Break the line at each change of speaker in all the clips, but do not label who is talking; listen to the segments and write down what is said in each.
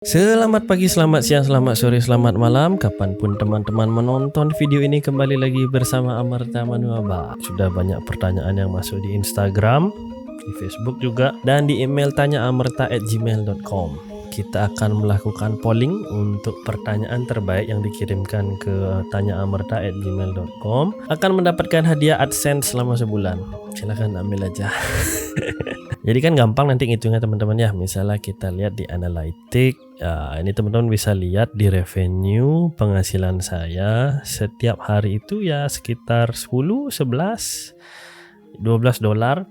Selamat pagi, selamat siang, selamat sore, selamat malam. Kapanpun teman-teman menonton video ini, kembali lagi bersama Amarta Manuaba. Sudah banyak pertanyaan yang masuk di Instagram, di Facebook juga, dan di email tanyaamarta@gmail.com. Kita akan melakukan polling untuk pertanyaan terbaik yang dikirimkan ke tanyaamarta@gmail.com. Akan mendapatkan hadiah AdSense selama sebulan. Silahkan ambil aja. Jadi kan gampang nanti ngitungnya teman-teman ya. Misalnya kita lihat di analytics, ini teman-teman bisa lihat di revenue penghasilan saya setiap hari itu ya sekitar 10, 11, 12 dolar.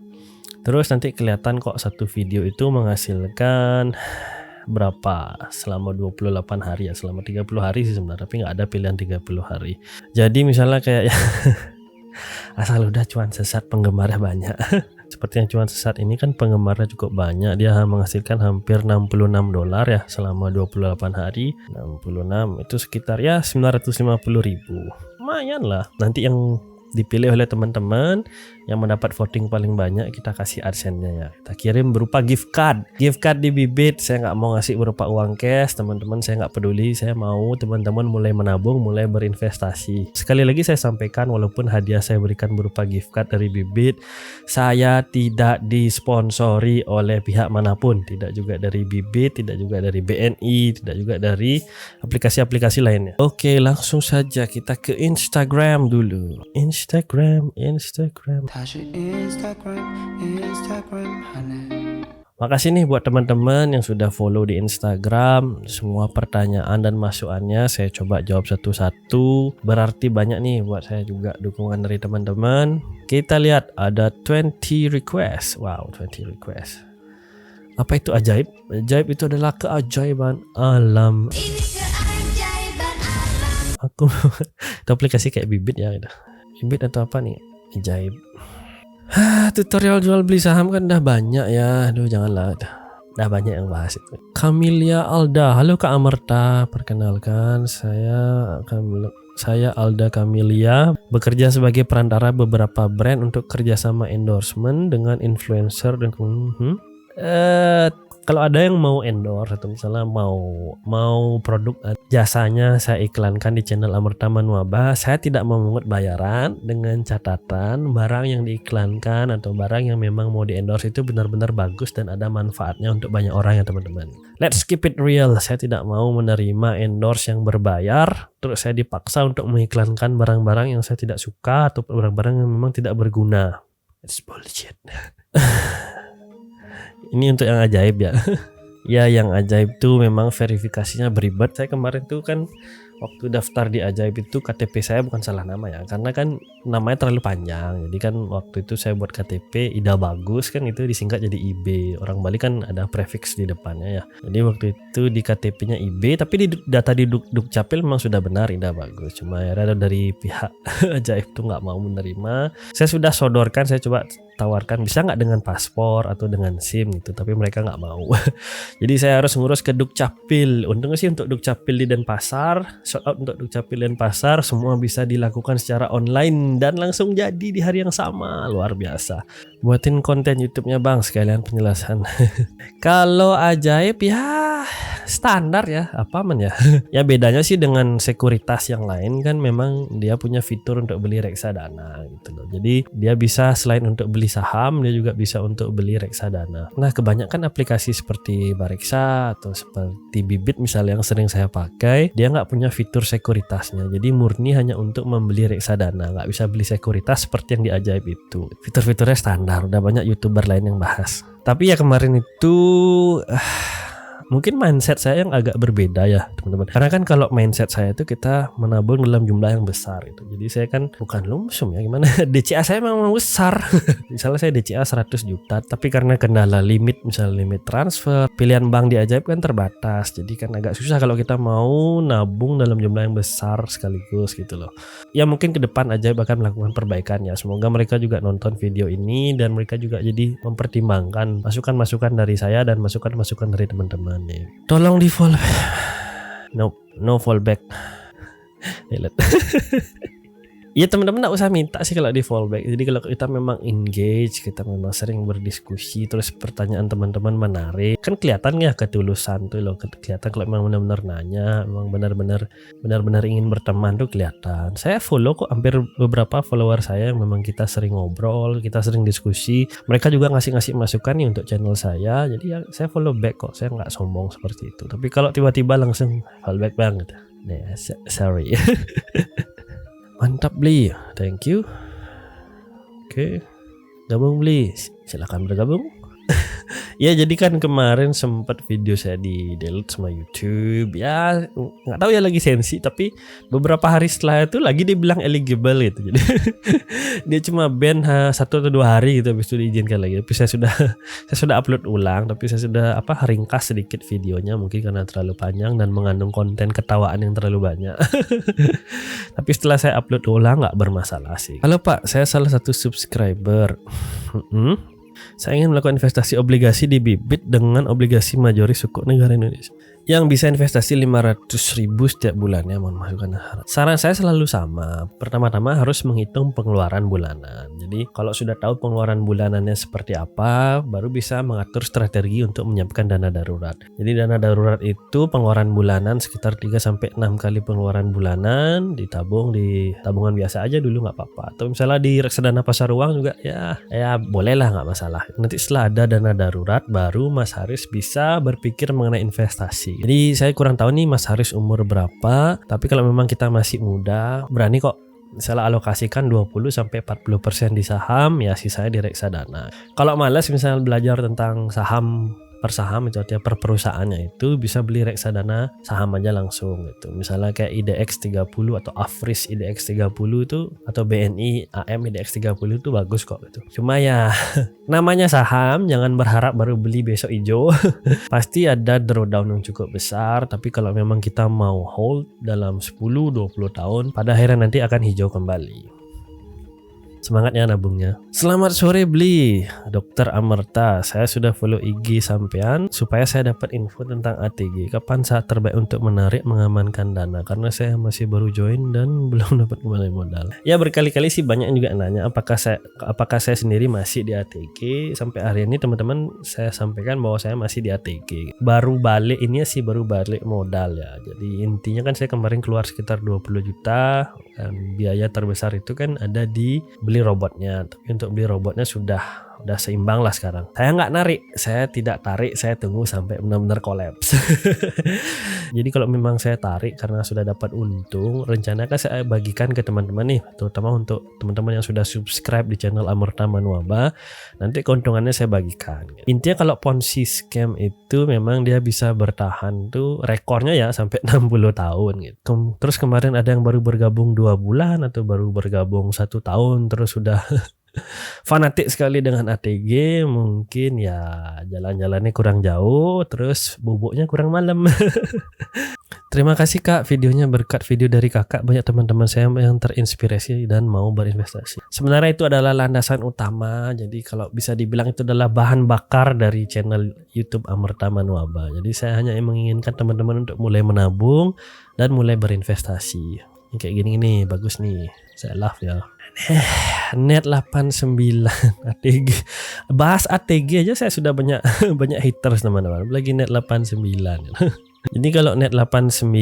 Terus nanti kelihatan kok satu video itu menghasilkan berapa selama 28 hari ya, selama 30 hari sih sebenarnya, tapi nggak ada pilihan 30 hari. Jadi misalnya kayak asal udah cuan sesat penggemarnya banyak. Seperti yang cuan sesat ini kan penggemarnya cukup banyak, dia menghasilkan hampir 66 dolar ya selama 28 hari. 66 itu sekitar ya 950.000. Lumayan lah. Nanti yang dipilih oleh teman-teman yang mendapat voting paling banyak, kita kasih AdSense-nya ya. Kita kirim berupa gift card di Bibit. Saya nggak mau ngasih berupa uang cash teman-teman, saya nggak peduli. Saya mau teman-teman mulai menabung, mulai berinvestasi. Sekali lagi saya sampaikan, walaupun hadiah saya berikan berupa gift card dari Bibit, saya tidak disponsori oleh pihak manapun, tidak juga dari Bibit, tidak juga dari BNI, tidak juga dari aplikasi-aplikasi lainnya. Oke, langsung saja kita ke Instagram dulu. Instagram. Makasih nih buat teman-teman yang sudah follow di Instagram. Semua pertanyaan dan masukannya saya coba jawab satu-satu. Berarti banyak nih buat saya juga dukungan dari teman-teman. Kita lihat ada 20 request. Wow, 20 request. Apa itu ajaib? Ajaib itu adalah keajaiban alam. Ini keajaiban alam. Aku itu aplikasi kayak Bibit ya gitu. Bibit atau apa nih? Ajaib. Tutorial jual beli saham kan udah banyak ya. Aduh janganlah. Udah banyak yang bahas itu. Camelia Alda. Halo Kak Amarta. Perkenalkan saya Alda Camelia, bekerja sebagai perantara beberapa brand untuk kerjasama endorsement dengan influencer dan kalau ada yang mau endorse atau misalnya mau produk jasanya saya iklankan di channel Amarta Manuaba, saya tidak memungut bayaran, dengan catatan barang yang diiklankan atau barang yang memang mau di endorse itu benar-benar bagus dan ada manfaatnya untuk banyak orang ya teman-teman. Let's keep it real. Saya tidak mau menerima endorse yang berbayar terus saya dipaksa untuk mengiklankan barang-barang yang saya tidak suka atau barang-barang yang memang tidak berguna. It's bullshit. Ini untuk yang ajaib ya. Ya yang ajaib tuh memang verifikasinya beribet. Saya kemarin tuh kan waktu daftar di ajaib itu KTP saya bukan salah nama ya, karena kan namanya terlalu panjang. Jadi kan waktu itu saya buat KTP Ida Bagus kan, itu disingkat jadi IB. Orang Bali kan ada prefix di depannya ya. Jadi waktu itu di KTP-nya IB, tapi di data di Dukcapil memang sudah benar Ida Bagus. Cuma ya dari pihak ajaib tuh nggak mau menerima. Saya sudah sodorkan, saya coba tawarkan bisa nggak dengan paspor atau dengan SIM gitu, tapi mereka nggak mau. Jadi saya harus ngurus ke Dukcapil. Untungnya sih untuk Dukcapil di Denpasar, shout out untuk Dukcapil Denpasar, semua bisa dilakukan secara online dan langsung jadi di hari yang sama. Luar biasa. Buatin konten YouTube-nya bang, sekalian penjelasan. Kalau ajaib ya standar ya, apa men ya. Ya bedanya sih dengan sekuritas yang lain kan memang dia punya fitur untuk beli reksadana gitu loh. Jadi dia bisa selain untuk beli saham, dia juga bisa untuk beli reksadana. Nah kebanyakan aplikasi seperti Bareksa atau seperti Bibit misalnya yang sering saya pakai, dia nggak punya fitur sekuritasnya. Jadi murni hanya untuk membeli reksadana, nggak bisa beli sekuritas seperti yang di ajaib itu. Fitur-fiturnya standar, udah banyak YouTuber lain yang bahas. Tapi ya kemarin itu mungkin mindset saya yang agak berbeda ya teman-teman. Karena kan kalau mindset saya itu kita menabung dalam jumlah yang besar itu. Jadi saya kan bukan lumsum ya gimana. DCA saya memang besar. Misalnya saya DCA 100 juta. Tapi karena kendala limit, misalnya limit transfer, pilihan bank di ajaib kan terbatas. Jadi kan agak susah kalau kita mau nabung dalam jumlah yang besar sekaligus gitu loh. Ya mungkin ke depan ajaib akan melakukan perbaikan ya. Semoga mereka juga nonton video ini dan mereka juga jadi mempertimbangkan masukan-masukan dari saya dan masukan-masukan dari teman-teman. Tolong di follow. No fallback. Ya teman-teman nggak usah minta sih kalau di fallback. Jadi kalau kita memang engage, kita memang sering berdiskusi, terus pertanyaan teman-teman menarik, kan kelihatan ya ketulusan tuh loh. Kelihatan kalau memang benar-benar nanya, memang benar-benar ingin berteman tuh kelihatan. Saya follow kok hampir beberapa follower saya yang memang kita sering ngobrol, kita sering diskusi. Mereka juga ngasih masukan nih untuk channel saya. Jadi ya saya follow back kok. Saya nggak sombong seperti itu. Tapi kalau tiba-tiba langsung fallback banget, nah, sorry. Mantap Bli, thank you. Oke, gabung Bli, silakan bergabung. Ya jadi kan kemarin sempat video saya di delete sama YouTube. Ya nggak tahu ya lagi sensi, tapi beberapa hari setelah itu lagi dia bilang eligible gitu. Jadi dia cuma ban 1 atau 2 hari gitu, habis itu diizinkan lagi. Tapi saya sudah upload ulang, tapi saya sudah ringkas sedikit videonya mungkin karena terlalu panjang dan mengandung konten ketawaan yang terlalu banyak. Tapi setelah saya upload ulang nggak bermasalah sih. Halo Pak, saya salah satu subscriber. Saya ingin melakukan investasi obligasi di Bibit dengan obligasi majori suku negara Indonesia yang bisa investasi 500.000 setiap bulannya. Mohon masukan. Saran saya selalu sama. Pertama-tama harus menghitung pengeluaran bulanan. Jadi kalau sudah tahu pengeluaran bulanannya seperti apa, baru bisa mengatur strategi untuk menyiapkan dana darurat. Jadi dana darurat itu pengeluaran bulanan sekitar 3-6 kali pengeluaran bulanan, ditabung di tabungan biasa aja dulu nggak apa-apa. Atau misalnya di reksadana pasar uang juga ya bolehlah, nggak masalah. Nanti setelah ada dana darurat baru Mas Haris bisa berpikir mengenai investasi. Jadi saya kurang tahu nih Mas Haris umur berapa, tapi kalau memang kita masih muda, berani kok misalnya alokasikan 20-40% di saham, ya sisanya di reksadana. Kalau malas misalnya belajar tentang saham per saham itu artinya per perusahaannya, itu bisa beli reksadana saham aja langsung gitu. Misalnya kayak IDX 30 atau Afris IDX 30 itu, atau BNI AM IDX 30 itu bagus kok gitu. Cuma ya namanya saham, jangan berharap baru beli besok hijau. Pasti ada drawdown yang cukup besar, tapi kalau memang kita mau hold dalam 10-20 tahun, pada akhirnya nanti akan hijau kembali. Semangatnya nabungnya. Selamat sore Bli, Dokter Amerta. Saya sudah follow IG sampean supaya saya dapat info tentang ATG. Kapan saat terbaik untuk menarik mengamankan dana? Karena saya masih baru join dan belum dapat kembali modal. Ya berkali-kali sih banyak yang juga nanya apakah saya sendiri masih di ATG. Sampai hari ini teman-teman saya sampaikan bahwa saya masih di ATG. Baru balik modal ya. Jadi intinya kan saya kemarin keluar sekitar 20 juta dan biaya terbesar itu kan ada di beli robotnya. Tapi untuk beli robotnya sudah seimbang lah sekarang. Saya nggak narik, saya tidak tarik, saya tunggu sampai benar-benar kolaps. Jadi kalau memang saya tarik karena sudah dapat untung, rencana kan saya bagikan ke teman-teman nih, terutama untuk teman-teman yang sudah subscribe di channel Amerta Manuaba. Nanti keuntungannya saya bagikan. Intinya kalau Ponzi scam itu memang dia bisa bertahan tuh rekornya ya sampai 60 tahun gitu. Terus kemarin ada yang baru bergabung 2 bulan atau baru bergabung 1 tahun terus sudah fanatik sekali dengan ATG, mungkin ya jalan-jalannya kurang jauh, terus bubuknya kurang malam. Terima kasih Kak, videonya berkat video dari Kakak banyak teman-teman saya yang terinspirasi dan mau berinvestasi. Sebenarnya itu adalah landasan utama, jadi kalau bisa dibilang itu adalah bahan bakar dari channel YouTube Amerta Manuaba. Jadi saya hanya menginginkan teman-teman untuk mulai menabung dan mulai berinvestasi. Kayak gini nih, bagus nih, saya love ya. Net 89 ATG, bahas ATG aja saya sudah banyak haters teman-teman, lagi net 89. Jadi kalau net 89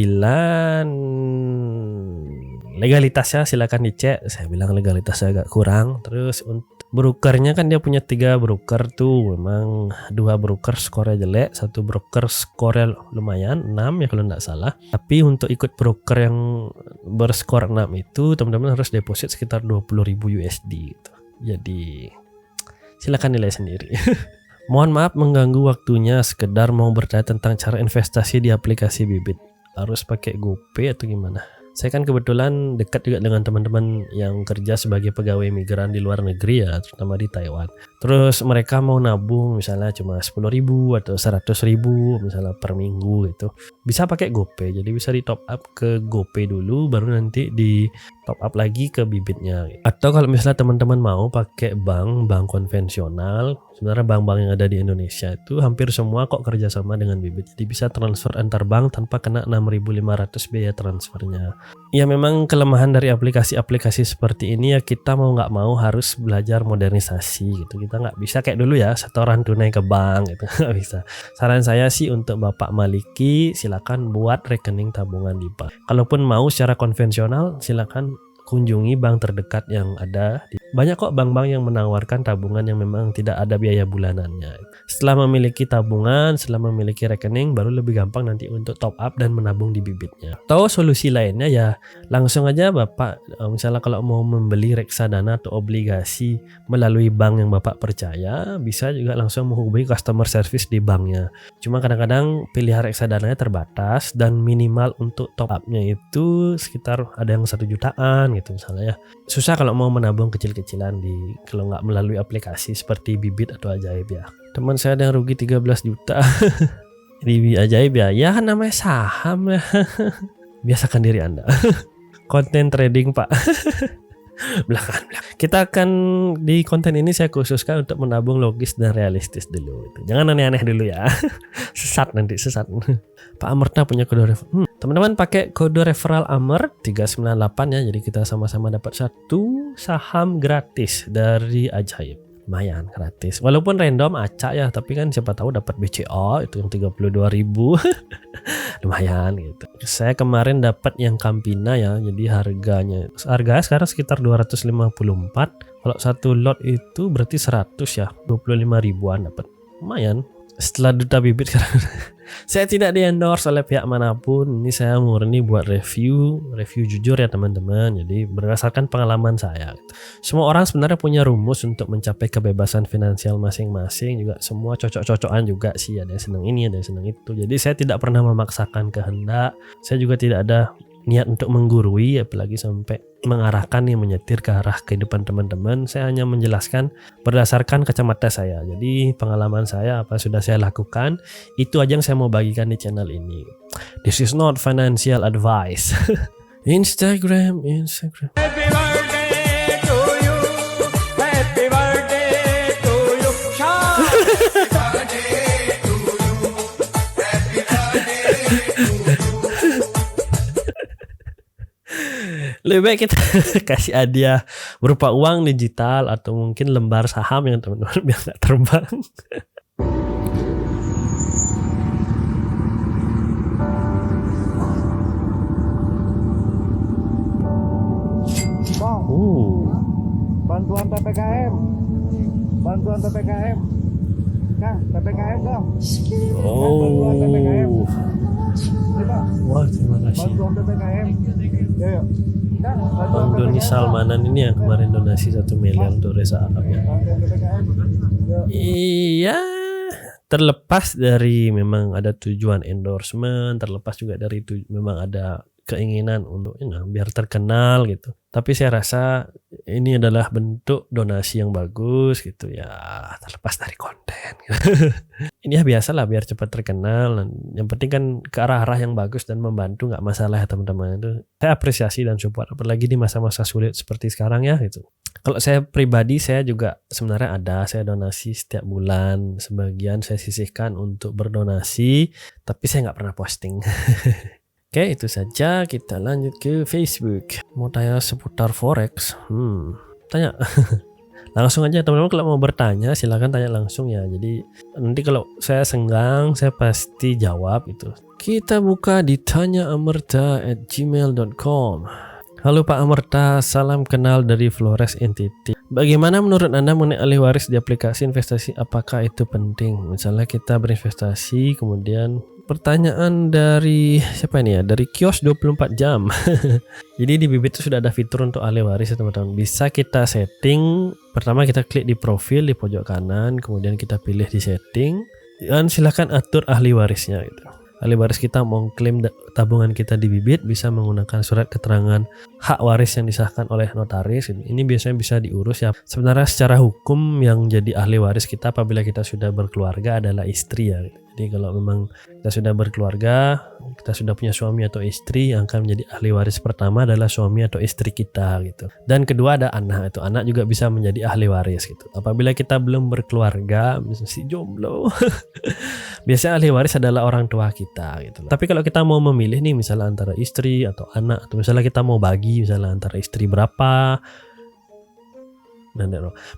legalitasnya silakan dicek. Saya bilang legalitasnya agak kurang. Terus untuk brokernya kan dia punya 3 broker tuh, memang 2 broker skornya jelek, 1 broker skornya lumayan 6 ya kalau nggak salah. Tapi untuk ikut broker yang berskor 6 itu teman-teman harus deposit sekitar 20.000 USD gitu. Jadi silakan nilai sendiri. Mohon maaf mengganggu waktunya, sekedar mau bertanya tentang cara investasi di aplikasi Bibit. Harus pakai GoPay atau gimana? Saya kan kebetulan dekat juga dengan teman-teman yang kerja sebagai pegawai migran di luar negeri ya, terutama di Taiwan. Terus mereka mau nabung misalnya cuma 10.000 atau 100.000 misalnya per minggu gitu. Bisa pakai GoPay, jadi bisa di top up ke GoPay dulu, baru nanti di top up lagi ke Bibitnya. Atau kalau misalnya teman-teman mau pakai bank konvensional, Sebenarnya bank-bank yang ada di Indonesia itu hampir semua kok kerjasama dengan Bibit. Jadi bisa transfer antar bank tanpa kena 6.500 biaya transfernya. Ya memang kelemahan dari aplikasi-aplikasi seperti ini ya, kita mau nggak mau harus belajar modernisasi gitu. Kita nggak bisa kayak dulu ya setoran tunai ke bank gitu, nggak bisa. Saran saya sih untuk Bapak Maliki, silakan buat rekening tabungan di bank. Kalaupun mau secara konvensional, silakan kunjungi bank terdekat yang ada. Banyak kok bank-bank yang menawarkan tabungan yang memang tidak ada biaya bulanannya. Setelah memiliki tabungan, setelah memiliki rekening, baru lebih gampang nanti untuk top up dan menabung di Bibitnya. Atau solusi lainnya ya langsung aja Bapak, misalnya kalau mau membeli reksadana atau obligasi melalui bank yang Bapak percaya, bisa juga langsung menghubungi customer service di banknya. Cuma kadang-kadang pilihan reksadananya terbatas dan minimal untuk top upnya itu sekitar ada yang 1 jutaan gitu misalnya ya. Susah kalau mau menabung kecil-kecilan kalau nggak melalui aplikasi seperti Bibit atau Ajaib ya. Teman saya ada yang rugi 13 juta di Ajaib ya. Ya kan namanya saham ya. Biasakan diri Anda. Konten trading Pak. Belakangan. Kita akan di konten ini saya khususkan untuk menabung logis dan realistis dulu. Jangan aneh-aneh dulu ya. Sesat. Pak Amerta punya kode referral. Teman-teman pakai kode referral Amer 398 ya. Jadi kita sama-sama dapat 1 saham gratis dari Ajaib. Lumayan gratis. Walaupun random acak ya, tapi kan siapa tahu dapat BCA itu yang 32.000. Lumayan gitu. Saya kemarin dapat yang Campina ya. Jadi harganya sekarang sekitar 254. Kalau satu lot itu berarti 100 ya. 25 ribuan dapat. Lumayan. Setelah Duta Bibit sekarang saya tidak di-endorse oleh pihak manapun. Ini saya murni buat review jujur ya teman-teman. Jadi berdasarkan pengalaman saya. Semua orang sebenarnya punya rumus untuk mencapai kebebasan finansial masing-masing. Juga semua cocok-cocokan juga sih. Ada yang senang ini, ada yang senang itu. Jadi saya tidak pernah memaksakan kehendak. Saya juga tidak ada niat untuk menggurui, apalagi sampai mengarahkan nih, menyetir ke arah kehidupan teman-teman. Saya hanya menjelaskan berdasarkan kacamata saya. Jadi pengalaman saya, apa sudah saya lakukan, itu aja yang saya mau bagikan di channel ini. This is not financial advice. Instagram.
Happy birthday to you. Happy birthday to you. Happy birthday to you. Happy birthday to you.
Lebih baik kita kasih hadiah berupa uang digital atau mungkin lembar saham yang teman-teman biar nggak terbang.
Bantuan PPKM. Kang, PPKM dong. Bantuan PPKM.
Wah, terima kasih.
Bantuan PPKM. Yuk. Kang,
Bang Doni Salmanan ini yang kemarin donasi 1 miliar untuk Reza Arab ya.
bantuan PPKM. Yuk.
Iya, terlepas dari memang ada tujuan endorsement, terlepas juga dari memang ada keinginan untuk biar terkenal gitu. Tapi saya rasa ini adalah bentuk donasi yang bagus gitu ya, terlepas dari konten. Ini ya biasalah biar cepat terkenal. Dan yang penting kan ke arah-arah yang bagus dan membantu, nggak masalah ya teman-teman. Itu saya apresiasi dan support, apalagi di masa-masa sulit seperti sekarang ya gitu. Kalau saya pribadi, saya juga sebenarnya saya donasi setiap bulan. Sebagian saya sisihkan untuk berdonasi, tapi saya nggak pernah posting. Oke, itu saja. Kita lanjut ke Facebook. Mau tanya seputar forex? Tanya. Langsung aja teman-teman, kalau mau bertanya silahkan tanya langsung ya. Jadi nanti kalau saya senggang, saya pasti jawab itu. Kita buka di tanyaamerta@gmail.com. Halo Pak Amerta, salam kenal dari Flores Entity. Bagaimana menurut Anda mengenai ahli waris di aplikasi investasi? Apakah itu penting? Misalnya kita berinvestasi, kemudian pertanyaan dari siapa ini ya? Dari kios 24 jam. Jadi di Bibit itu sudah ada fitur untuk ahli waris ya teman-teman. Bisa kita setting. Pertama kita klik di profil di pojok kanan, kemudian kita pilih di setting dan silakan atur ahli warisnya gitu. Ahli waris kita mau klaim tabungan kita di Bibit bisa menggunakan surat keterangan hak waris yang disahkan oleh notaris. Ini biasanya bisa diurus ya. Sebenarnya secara hukum yang jadi ahli waris kita apabila kita sudah berkeluarga adalah istri ya. Jadi kalau memang kita sudah berkeluarga, kita sudah punya suami atau istri, yang akan menjadi ahli waris pertama adalah suami atau istri kita gitu. Dan kedua ada anak, itu anak juga bisa menjadi ahli waris gitu. Apabila kita belum berkeluarga, masih jomblo, biasanya ahli waris adalah orang tua kita gitu. Tapi kalau kita mau memilih nih misalnya antara istri atau anak, atau misalnya kita mau bagi misalnya antara istri berapa,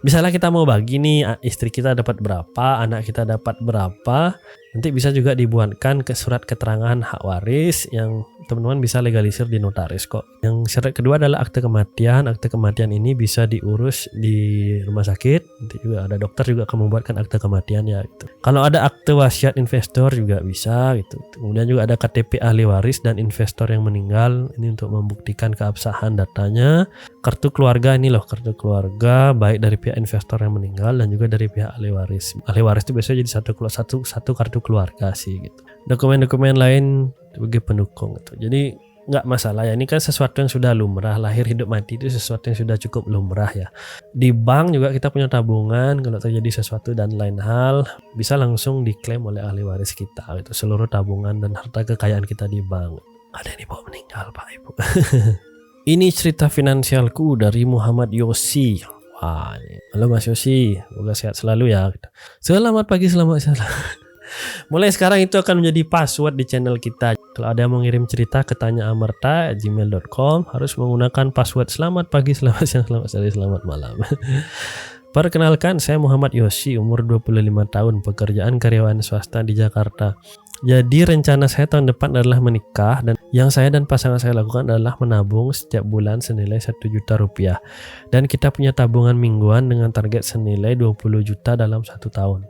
misalnya kita mau bagi nih, istri kita dapat berapa, anak kita dapat berapa, nanti bisa juga dibuatkan ke surat keterangan hak waris yang teman-teman bisa legalisir di notaris kok. Yang syarat kedua adalah akte kematian. Akte kematian ini bisa diurus di rumah sakit, nanti juga ada dokter juga akan membuatkan akte kematian ya gitu. Kalau ada akte wasiat investor juga bisa gitu. Kemudian juga ada KTP ahli waris dan investor yang meninggal, ini untuk membuktikan keabsahan datanya. Kartu keluarga ini loh, kartu keluarga baik dari pihak investor yang meninggal dan juga dari pihak ahli waris. Ahli waris itu biasanya jadi satu kartu keluarga sih gitu. Dokumen-dokumen lain sebagai pendukung gitu. Jadi nggak masalah ya, ini kan sesuatu yang sudah lumrah, lahir hidup mati itu sesuatu yang sudah cukup lumrah ya. Di bank juga kita punya tabungan, kalau terjadi sesuatu dan lain hal bisa langsung diklaim oleh ahli waris kita gitu, seluruh tabungan dan harta kekayaan kita di bank. Ada yang dibawa meninggal Pak Ibu. Ini cerita finansialku dari Muhammad Yosi. Wah, halo Mas Yosi, semoga sehat selalu ya. Selamat pagi, selamat. Mulai sekarang itu akan menjadi password di channel kita. Kalau ada yang mau ngirim cerita ke tanyaamarta@gmail.com harus menggunakan password selamat pagi, selamat siang, selamat sore, selamat malam. Perkenalkan, saya Muhammad Yosi, umur 25 tahun, pekerjaan karyawan swasta di Jakarta. Jadi rencana saya tahun depan adalah menikah, dan yang saya dan pasangan saya lakukan adalah menabung setiap bulan senilai 1 juta rupiah. Dan kita punya tabungan mingguan dengan target senilai 20 juta dalam 1 tahun.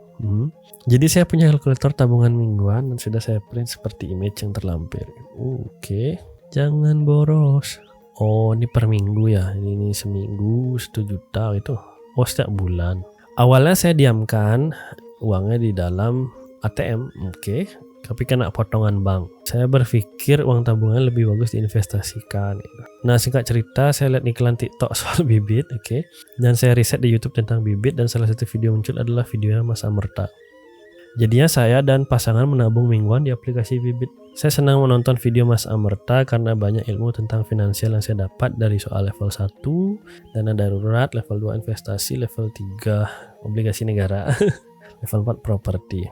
Jadi saya punya kalkulator tabungan mingguan dan sudah saya print seperti image yang terlampir. Oke, jangan boros. Oh, ini per minggu ya. Ini seminggu 1 juta gitu. Oh, setiap bulan. Awalnya saya diamkan uangnya di dalam ATM, oke. Tapi kena potongan bank. Saya berpikir uang tabungan lebih bagus diinvestasikan. Nah, singkat cerita, saya lihat iklan TikTok soal bibit, oke. Dan saya riset di YouTube tentang bibit, dan salah satu video muncul adalah videonya Mas Amerta. Jadinya saya dan pasangan menabung mingguan di aplikasi bibit. Saya senang menonton video Mas Amerta karena banyak ilmu tentang finansial yang saya dapat dari soal level 1, dana darurat, level 2 investasi, level 3 obligasi negara, level 4 properti.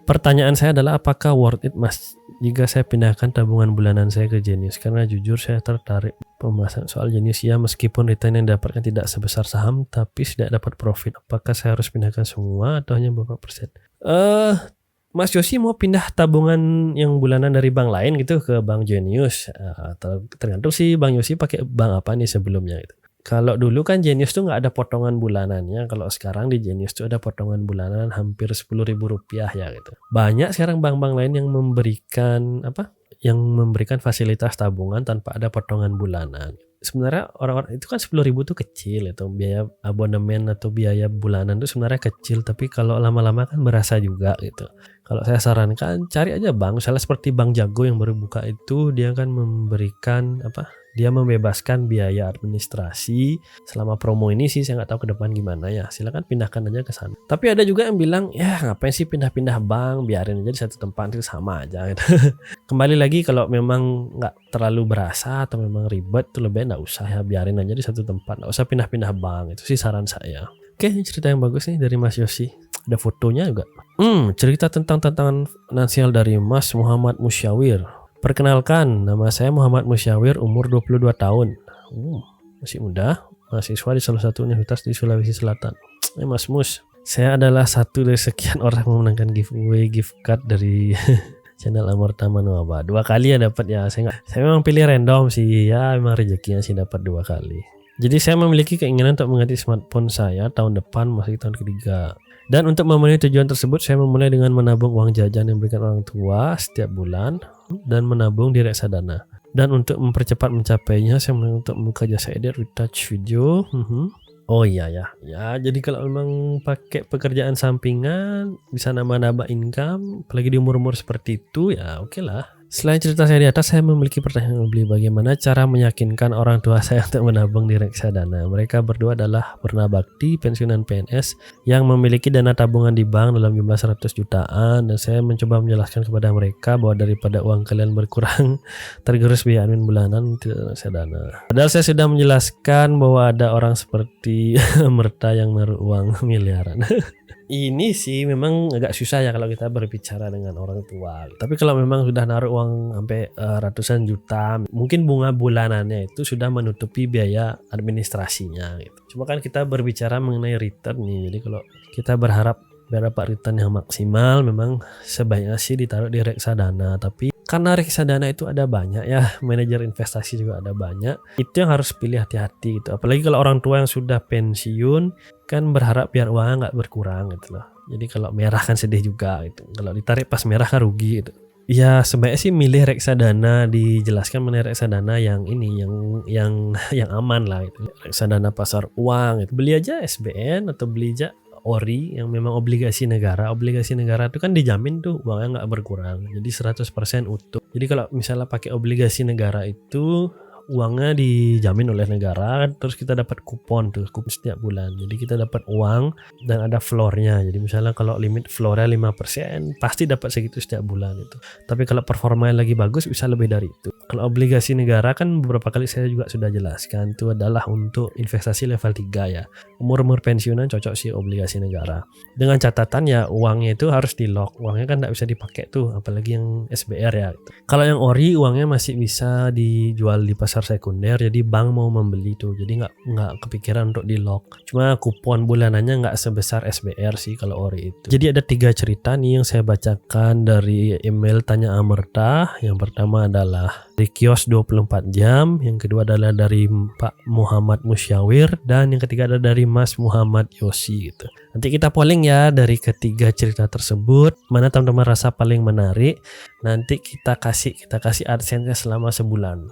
Pertanyaan saya adalah apakah worth it Mas jika saya pindahkan tabungan bulanan saya ke Genius? Karena jujur saya tertarik pembahasan soal Genius ya, meskipun return yang dapatkan tidak sebesar saham tapi tidak dapat profit. Apakah saya harus pindahkan semua atau hanya beberapa persen? Mas Yosi mau pindah tabungan yang bulanan dari bank lain gitu ke bank Genius? Tergantung sih Bang Yosi pakai bank apa nih sebelumnya gitu. Kalau dulu kan Genius tuh nggak ada potongan bulanannya. Kalau sekarang di Genius tuh ada potongan bulanan hampir 10.000 rupiah ya gitu. Banyak sekarang bank-bank lain yang memberikan fasilitas tabungan tanpa ada potongan bulanan. Sebenarnya orang-orang itu kan 10.000 tuh kecil, itu biaya abonemen atau biaya bulanan tuh sebenarnya kecil, tapi kalau lama-lama kan berasa juga gitu. Kalau saya sarankan cari aja bank, misalnya seperti Bank Jago yang baru buka itu, dia kan memberikan dia membebaskan biaya administrasi selama promo ini sih. Saya nggak tahu ke depan gimana ya, silakan pindahkan aja ke sana. Tapi ada juga yang bilang ya ngapain sih pindah-pindah bank, biarin aja di satu tempat itu sama aja gitu. Kembali lagi kalau memang nggak terlalu berasa atau memang ribet tuh lebih nggak usah ya, biarin aja di satu tempat, nggak usah pindah-pindah bank. Itu sih saran saya. Oke, ini cerita yang bagus nih dari Mas Yosi, ada fotonya juga. Cerita tentang tantangan finansial dari Mas Muhammad Musyawir. Perkenalkan, nama saya Muhammad Musyawir, umur 22 tahun. Masih muda, mahasiswa di salah satu universitas di Sulawesi Selatan. Mas Mus, saya adalah satu dari sekian orang yang memenangkan giveaway gift card dari channel Amarta Manuaba. 2 kali ya dapat ya. Saya memang pilih random sih ya, memang rezekinya sih dapat 2 kali. Jadi saya memiliki keinginan untuk mengganti smartphone saya tahun depan, masih tahun ketiga. Dan untuk memenuhi tujuan tersebut, saya memulai dengan menabung uang jajan yang diberikan orang tua setiap bulan dan menabung di reksadana. Dan untuk mempercepat mencapainya, saya memulai untuk membuka jasa edit retouch video. Oh iya ya. Ya, jadi kalau memang pakai pekerjaan sampingan bisa nambah-nambah income, apalagi di umur-umur seperti itu ya oke lah. Selain cerita saya di atas, saya memiliki pertanyaan yang lebih. Bagaimana cara meyakinkan orang tua saya untuk menabung di reksadana? Mereka berdua adalah berbakti pensiunan PNS yang memiliki dana tabungan di bank dalam jumlah 100 jutaan, dan saya mencoba menjelaskan kepada mereka bahwa daripada uang kalian berkurang tergerus biaya admin bulanan tidak reksadana. Padahal saya sudah menjelaskan bahwa ada orang seperti Merta yang naruh uang miliaran. Ini sih memang agak susah ya kalau kita berbicara dengan orang tua. Tapi kalau memang sudah naruh uang sampai ratusan juta, mungkin bunga bulanannya itu sudah menutupi biaya administrasinya gitu. Cuma kan kita berbicara mengenai return nih. Jadi kalau kita berharap dapat return yang maksimal, memang sebaiknya sih ditaruh di reksadana. Tapi karena reksadana itu ada banyak ya, manajer investasi juga ada banyak, itu yang harus pilih hati-hati gitu. Apalagi kalau orang tua yang sudah pensiun kan berharap biar uangnya nggak berkurang gitu loh. Jadi kalau merah kan sedih juga gitu, kalau ditarik pas merah kan rugi gitu. Ya sebaiknya sih milih reksadana, dijelaskan mengenai reksadana yang ini, yang aman lah itu. Reksadana pasar uang gitu. Beli aja SBN atau beli aja ORI yang memang obligasi negara. Obligasi negara itu kan dijamin tuh uangnya nggak berkurang, jadi 100% utuh. Jadi kalau misalnya pakai obligasi negara itu uangnya dijamin oleh negara, terus kita dapat kupon tuh, kupon setiap bulan. Jadi kita dapat uang dan ada floornya. Jadi misalnya kalau limit floornya 5%, pasti dapat segitu setiap bulan itu. Tapi kalau performanya lagi bagus bisa lebih dari itu. Kalau obligasi negara kan beberapa kali saya juga sudah jelaskan, itu adalah untuk investasi level 3 ya. Umur-umur pensiunan cocok sih obligasi negara. Dengan catatan ya uangnya itu harus di lock. Uangnya kan nggak bisa dipakai tuh, apalagi yang SBR ya. Kalau yang ORI uangnya masih bisa dijual di pasar sekunder, jadi bank mau membeli tuh, jadi nggak kepikiran untuk di lock. Cuma kupon bulanannya nggak sebesar SBR sih kalau ORI itu. Jadi ada 3 cerita nih yang saya bacakan dari email Tanya Amerta. Yang pertama adalah dari kios 24 jam, yang kedua adalah dari Pak Muhammad Musyawir, dan yang ketiga adalah dari Mas Muhammad Yosi gitu. Nanti kita polling ya dari ketiga cerita tersebut, mana teman-teman rasa paling menarik. Nanti kita kasih AdSense-nya selama sebulan.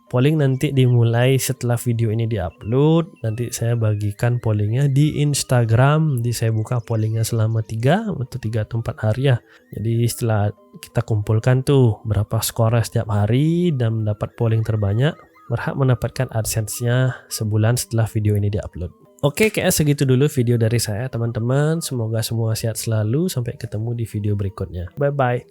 Polling nanti dimulai setelah video ini diupload. Nanti saya bagikan pollingnya di Instagram. Nanti saya buka pollingnya selama 3 atau 4 hari ya. Jadi setelah kita kumpulkan tuh berapa skornya setiap hari dan mendapat polling terbanyak, berhak mendapatkan AdSense-nya sebulan setelah video ini diupload. Oke, kayaknya segitu dulu video dari saya teman-teman. Semoga semua sehat selalu. Sampai ketemu di video berikutnya. Bye-bye.